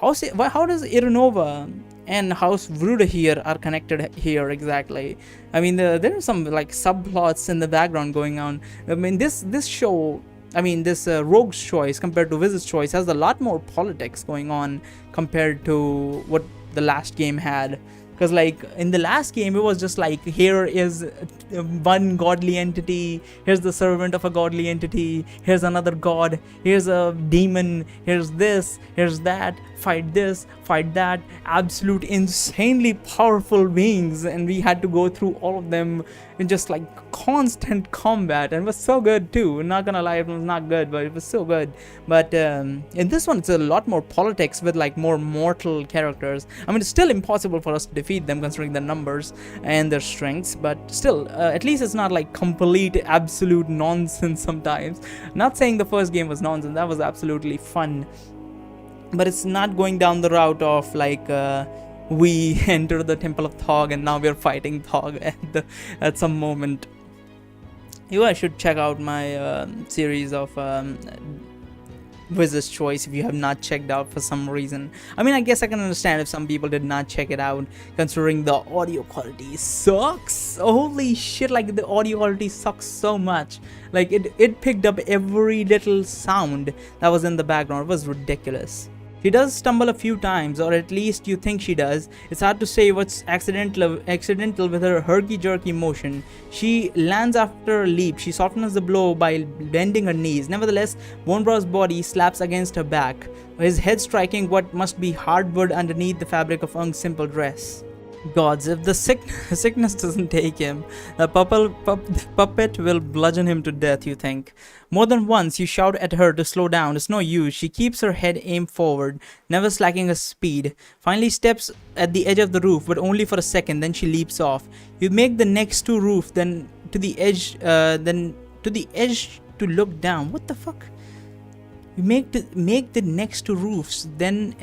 how does Irinova and House Vruda here are connected here exactly? I mean, there are some like subplots in the background going on. I mean, this show, I mean, this Rogue's Choice compared to Wizard's Choice has a lot more politics going on compared to what the last game had. Because like in the last game, it was just like, here is one godly entity, here's the servant of a godly entity, here's another god, here's a demon, here's this, here's that, fight this, fight that, absolute insanely powerful beings, and we had to go through all of them in just like constant combat, and it was so good too. Not gonna lie, it was not good, but it was so good. But in this one, it's a lot more politics with like more mortal characters. I mean, it's still impossible for us to defeat them considering their numbers and their strengths, but still, at least it's not like complete absolute nonsense sometimes. Not saying the first game was nonsense, that was absolutely fun, but it's not going down the route of like we enter the Temple of Thog and now we're fighting Thog at some moment. You guys should check out my series of Wizard's Choice if you have not checked out for some reason. I mean, I guess I can understand if some people did not check it out, considering the audio quality sucks. Holy shit, like the audio quality sucks so much. Like it picked up every little sound that was in the background. It was ridiculous. She does stumble a few times, or at least you think she does. It's hard to say what's accidental with her herky-jerky motion. She lands after a leap. She softens the blow by bending her knees. Nevertheless, Bonebrow's body slaps against her back, his head striking what must be hardwood underneath the fabric of Ung's simple dress. Gods, if the sickness doesn't take him, the puppet will bludgeon him to death, you think. More than once, you shout at her to slow down. It's no use. She keeps her head aimed forward, never slacking her speed. Finally steps at the edge of the roof, but only for a second, then she leaps off. You make the next to roof, then to the edge to look down. What the fuck? You make the next to roofs, then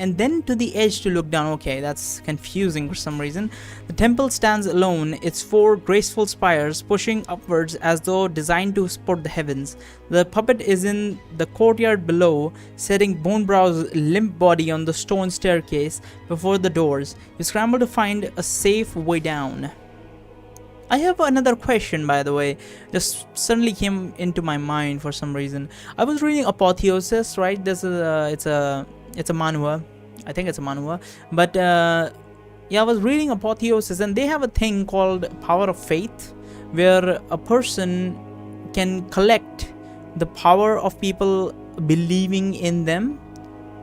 to the edge to look down. Okay, that's confusing for some reason. The temple stands alone, its four graceful spires pushing upwards as though designed to support the heavens. The puppet is in the courtyard below, setting Bonebrow's limp body on the stone staircase before the doors. You scramble to find a safe way down. I have another question, by the way, just suddenly came into my mind for some reason. I was reading Apotheosis, right? This is it's a manhwa. I think it's a manhwa. But yeah, I was reading Apotheosis, and they have a thing called Power of Faith, where a person can collect the power of people believing in them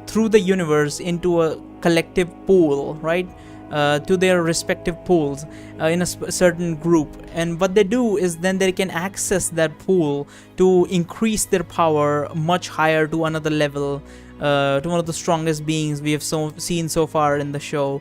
through the universe into a collective pool, right? To their respective pools in a certain group, and what they do is then they can access that pool to increase their power much higher to another level, to one of the strongest beings we have seen so far in the show,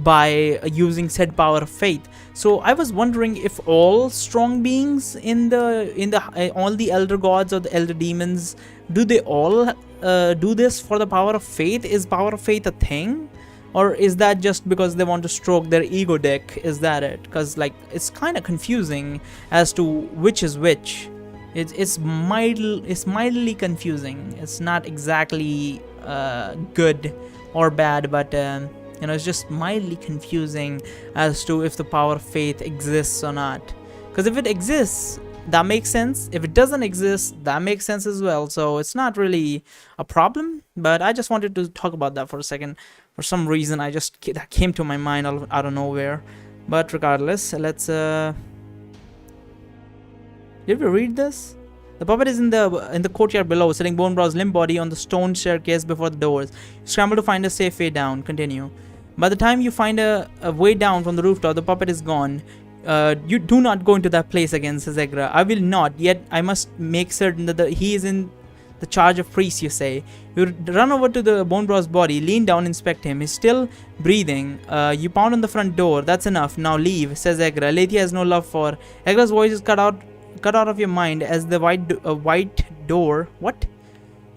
by using said power of faith. So I was wondering if all strong beings in all the elder gods or the elder demons, do they all do this for the power of faith? Is power of faith a thing? Or is that just because they want to stroke their ego dick? Is that it? Because like it's kind of confusing as to which is which. It's mildly confusing. It's not exactly good or bad, but it's just mildly confusing as to if the power of faith exists or not. Because if it exists, that makes sense. If it doesn't exist, that makes sense as well. So it's not really a problem. But I just wanted to talk about that for a second. For some reason, that came to my mind out of nowhere. But regardless, let's did we read this? The puppet is in the courtyard below, setting Bonebrow's limp body on the stone staircase before the doors. You scramble to find a safe way down. Continue. By the time you find a way down from the rooftop, the puppet is gone. You do not go into that place again, says Egra. I will not, yet I must make certain that he is in the charge of priests, you say. You run over to the Bonebrow's body, lean down, inspect him. He's still breathing. You pound on the front door. That's enough. Now leave, says Egra. Aletheia has no love for. Egra's voice is cut out of your mind as the white door. What?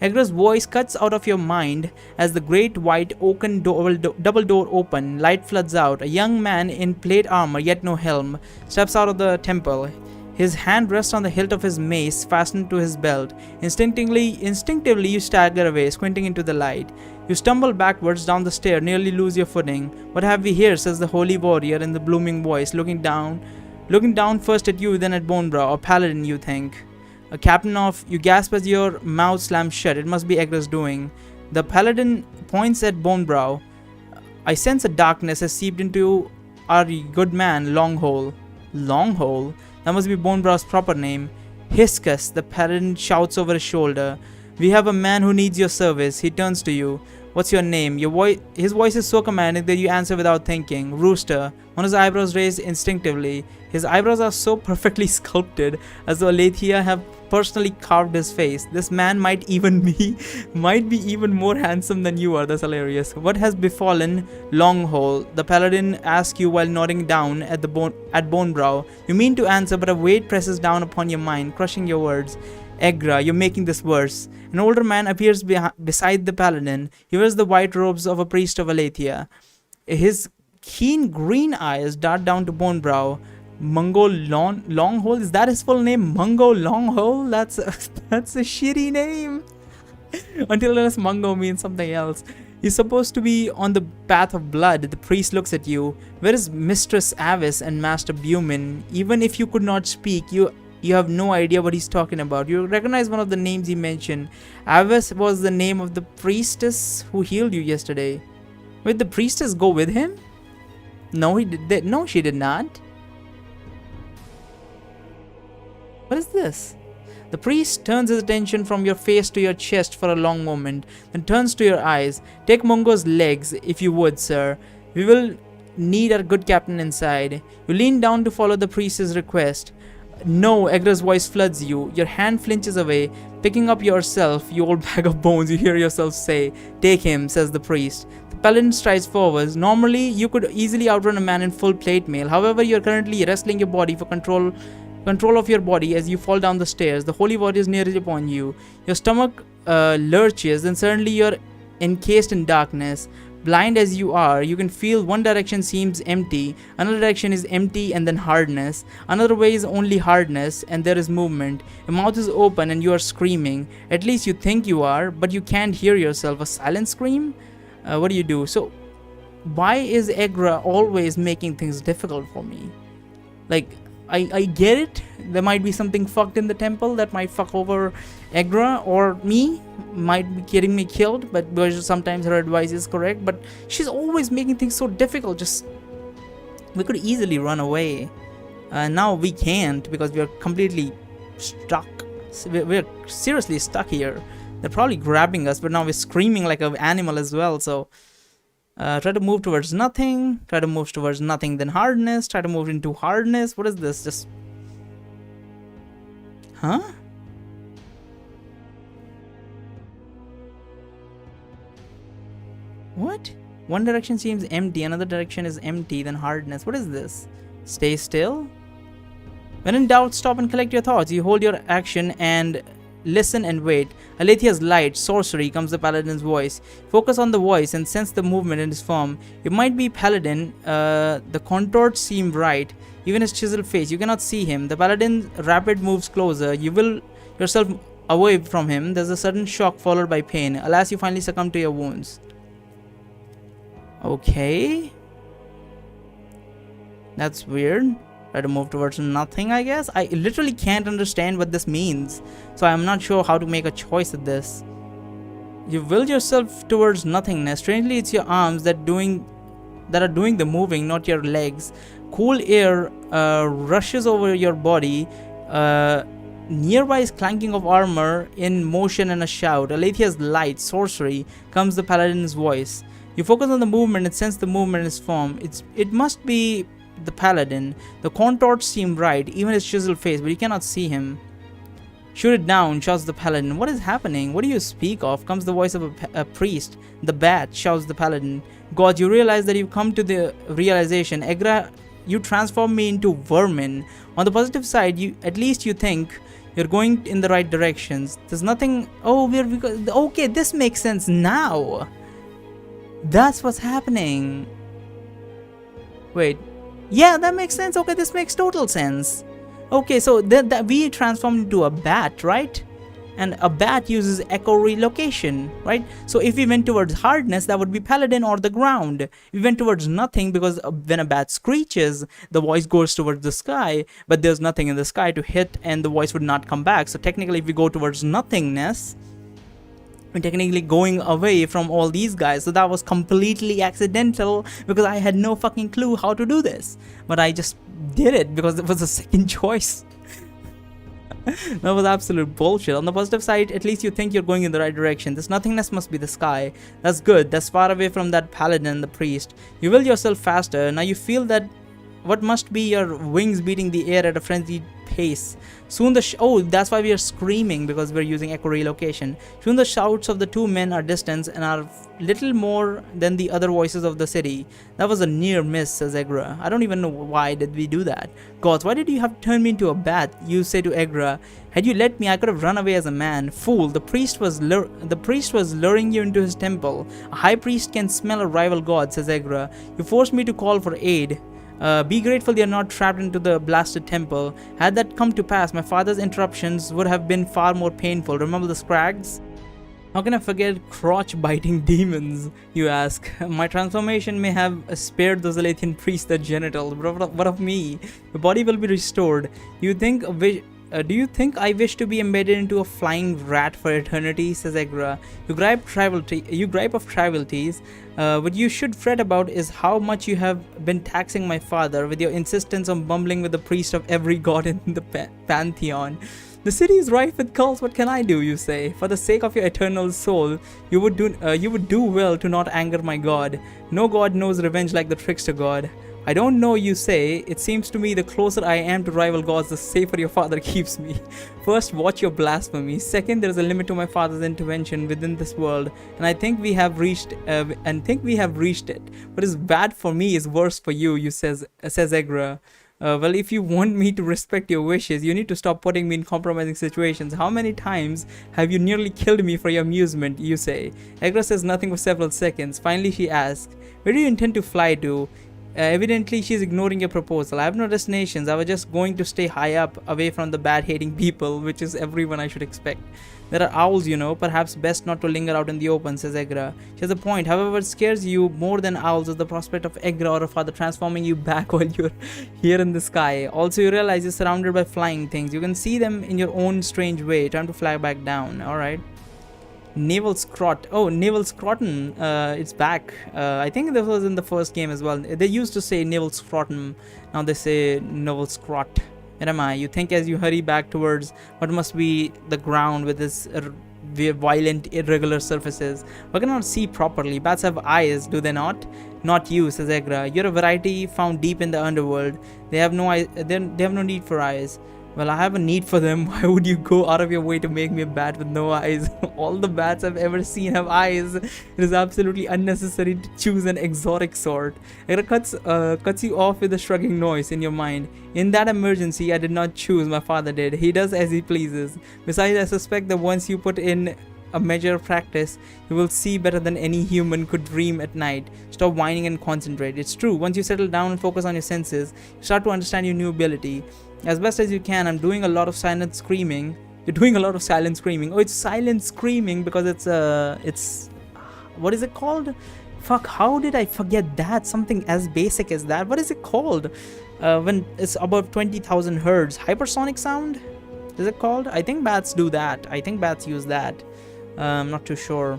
Egra's voice cuts out of your mind as the great white oaken double door open. Light floods out. A young man in plate armor, yet no helm, steps out of the temple. His hand rests on the hilt of his mace fastened to his belt. Instinctively, you stagger away, squinting into the light. You stumble backwards down the stair, nearly lose your footing. "What have we here?" says the holy warrior in the booming voice, looking down first at you, then at Bonebrow. A paladin, you think. A captain of... You gasp as your mouth slams shut. It must be Egra's doing. The paladin points at Bonebrow. "I sense a darkness has seeped into our good man, Longhole." Longhole? That must be Bonebrow's proper name. "Hiscus," the paladin shouts over his shoulder. "We have a man who needs your service." He turns to you. "What's your name?" His voice is so commanding that you answer without thinking. "Rooster." One of his eyebrows raised instinctively. His eyebrows are so perfectly sculpted, as though Aletheia have personally carved his face. This man might be even more handsome than you are. That's hilarious. "What has befallen Longhole?" the paladin asks you while nodding down at Bonebrow. You mean to answer, but a weight presses down upon your mind, crushing your words. "Egra, you're making this worse." An older man appears beside the paladin. He wears the white robes of a priest of Aletheia. His keen green eyes dart down to Bonebrow. "Mungo Longhole? Is that his full name? Mungo Longhole? That's a shitty name." Until unless Mungo means something else. "He's supposed to be on the path of blood." The priest looks at you. "Where is Mistress Avis and Master Bumin?" Even if you could not speak, you have no idea what he's talking about. You recognize one of the names he mentioned. Avis was the name of the priestess who healed you yesterday. Wait, the priestess go with him? No, no, she did not. What is this? The priest turns his attention from your face to your chest for a long moment, then turns to your eyes. "Take Mungo's legs, if you would, sir. We will need our good captain inside." You lean down to follow the priest's request. "No," Egra's voice floods you. Your hand flinches away. "Picking up yourself, you old bag of bones," you hear yourself say. "Take him," says the priest. The paladin strides forwards. Normally, you could easily outrun a man in full plate mail. However, you're currently wrestling your body for control of your body as you fall down the stairs. The holy warrior is nearly upon you. Your stomach lurches, and suddenly you're encased in darkness. Blind as you are, you can feel one direction seems empty, another direction is empty and then hardness, another way is only hardness, and there is movement. Your mouth is open and you are screaming. At least you think you are, but you can't hear yourself. A silent scream? What do you do? So, why is Egra always making things difficult for me? Like, I get it. There might be something fucked in the temple that might fuck over Egra or me, might be getting me killed, but sometimes her advice is correct. But she's always making things so difficult. We could easily run away. Now we can't because we are completely stuck. We're seriously stuck here. They're probably grabbing us, but now we're screaming like an animal as well. So try to move towards nothing. Try to move towards nothing, then hardness. Try to move into hardness. What is this? Just... Huh? What? One direction seems empty, another direction is empty, then hardness. What is this? Stay still? When in doubt, stop and collect your thoughts. You hold your action and listen and wait. Aletheia's light, sorcery, comes the paladin's voice. Focus on the voice and sense the movement in his form. You might be paladin. The contours seem right. Even his chiseled face. You cannot see him. The paladin's rapid moves closer. You will yourself away from him. There's a sudden shock followed by pain. Alas, you finally succumb to your wounds. Okay. That's weird. Try to move towards nothing, I guess. I literally can't understand what this means, so I'm not sure how to make a choice at this. You will yourself towards nothingness. Strangely, it's your arms that are doing the moving, not your legs. Cool air rushes over your body. Nearby is clanking of armor in motion and a shout. Aletheia's light, sorcery, comes the paladin's voice. You focus on the movement and sense the movement in his form. It must be the paladin. The contours seem right, even his chiseled face, but you cannot see him. Shoot it down, shouts the paladin. What is happening? What do you speak of? Comes the voice of a priest. The bat, shouts the paladin. God, you realize that you've come to the realization. Egra, you transform me into vermin. On the positive side, at least you think you're going in the right directions. There's nothing... Oh, okay, this makes sense now. That's what's happening. Wait. Yeah, that makes sense. Okay, this makes total sense. Okay, so that we transformed into a bat, right? And a bat uses echo relocation, right? So if we went towards hardness, that would be paladin or the ground. We went towards nothing because when a bat screeches, the voice goes towards the sky, but there's nothing in the sky to hit and the voice would not come back. So technically, if we go towards nothingness, we're technically going away from all these guys. So that was completely accidental because I had no fucking clue how to do this, but I just did it because it was a second choice. That was absolute bullshit. On the positive side, at least you think you're going in the right direction. This nothingness must be the sky. That's good. That's far away from that paladin, the priest. You will yourself faster. Now you feel that what must be your wings beating the air at a frenzied pace. Soon oh, that's why we are screaming, because we're using echo relocation. Soon the shouts of the two men are distant and are little more than the other voices of the city. That was a near miss, says Egra. I don't even know why did we do that. Gods, why did you have to turn me into a bat? You say to Egra. Had you let me, I could have run away as a man. Fool, the priest was luring you into his temple. A high priest can smell a rival god, says Egra. You forced me to call for aid. Be grateful you're not trapped into the blasted temple. Had that come to pass, my father's interruptions would have been far more painful. Remember the Scrags? How can I forget crotch-biting demons, you ask? My transformation may have spared those Alathian priests their genitals, but what of me? The body will be restored. Do you think I wish to be embedded into a flying rat for eternity, says Egra. You gripe of trivialities. What you should fret about is how much you have been taxing my father with your insistence on bumbling with the priest of every god in the pantheon. The city is rife with cults. What can I do, you say? For the sake of your eternal soul, you would do well to not anger my god. No god knows revenge like the trickster god. I don't know, you say. It seems to me the closer I am to rival gods, the safer your father keeps me. First, watch your blasphemy. Second, there is a limit to my father's intervention within this world, and I think we have reached it. What is bad for me is worse for you, says Egra. Well, if you want me to respect your wishes, you need to stop putting me in compromising situations. How many times have you nearly killed me for your amusement, you say. Egra says nothing for several seconds. Finally, she asks, where do you intend to fly to? Evidently, she's ignoring your proposal. I have no destinations. I was just going to stay high up, away from the bad-hating people, which is everyone I should expect. There are owls, perhaps best not to linger out in the open, says Egra. She has a point. However, what scares you more than owls is the prospect of Egra or her father transforming you back while you're here in the sky. Also, you realize you're surrounded by flying things. You can see them in your own strange way. Time to fly back down. Alright. Naval Scrotum, it's back. I think this was in the first game as well. They used to say Naval Scrotum, now they say Naval Scrot. Where am I? You think as you hurry back towards what must be the ground with its violent, irregular surfaces. We cannot see properly. Bats have eyes, do they not? Not you, says Egra. You're a variety found deep in the underworld. They have no need for eyes. Well, I have a need for them. Why would you go out of your way to make me a bat with no eyes? All the bats I've ever seen have eyes. It is absolutely unnecessary to choose an exotic sort. It cuts you off with a shrugging noise in your mind. In that emergency, I did not choose. My father did. He does as he pleases. Besides, I suspect that once you put in a measure of practice, you will see better than any human could dream at night. Stop whining and concentrate. It's true. Once you settle down and focus on your senses, you start to understand your new ability. As best as you can, I'm doing a lot of silent screaming. You're doing a lot of silent screaming. Oh, it's silent screaming because it's what is it called? Fuck, how did I forget that? Something as basic as that. What is it called? When it's above 20,000 hertz. Hypersonic sound? Is it called? I think bats do that. I think bats use that. I'm not too sure.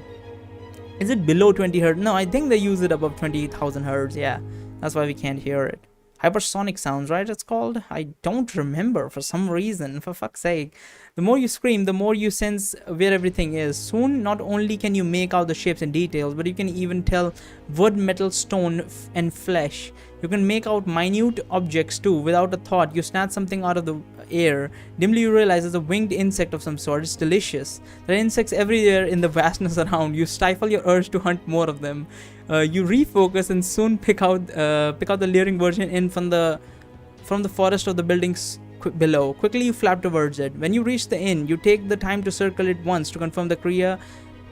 Is it below 20 hertz? No, I think they use it above 20,000 hertz. Yeah, that's why we can't hear it. Hypersonic sounds, right? It's called. I don't remember for some reason. For fuck's sake. The more you scream, the more you sense where everything is. Soon, not only can you make out the shapes and details, but you can even tell wood, metal, stone, and flesh. You can make out minute objects too. Without a thought, you snatch something out of the air. Dimly you realize it's a winged insect of some sort. It's delicious. There are insects everywhere in the vastness around. You stifle your urge to hunt more of them. You refocus and soon pick out the luring version in from the forest of the buildings below. Quickly you flap towards it. When you reach the inn, you take the time to circle it once to confirm the Kriya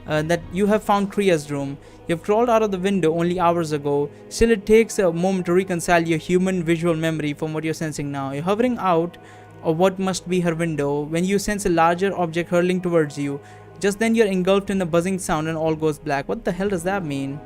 that you have found Kriya's room. You have crawled out of the window only hours ago. Still, it takes a moment to reconcile your human visual memory from what you're sensing now. You're hovering out or what must be her window. When you sense a larger object hurtling towards you, just then you're engulfed in a buzzing sound and all goes black. What the hell does that mean?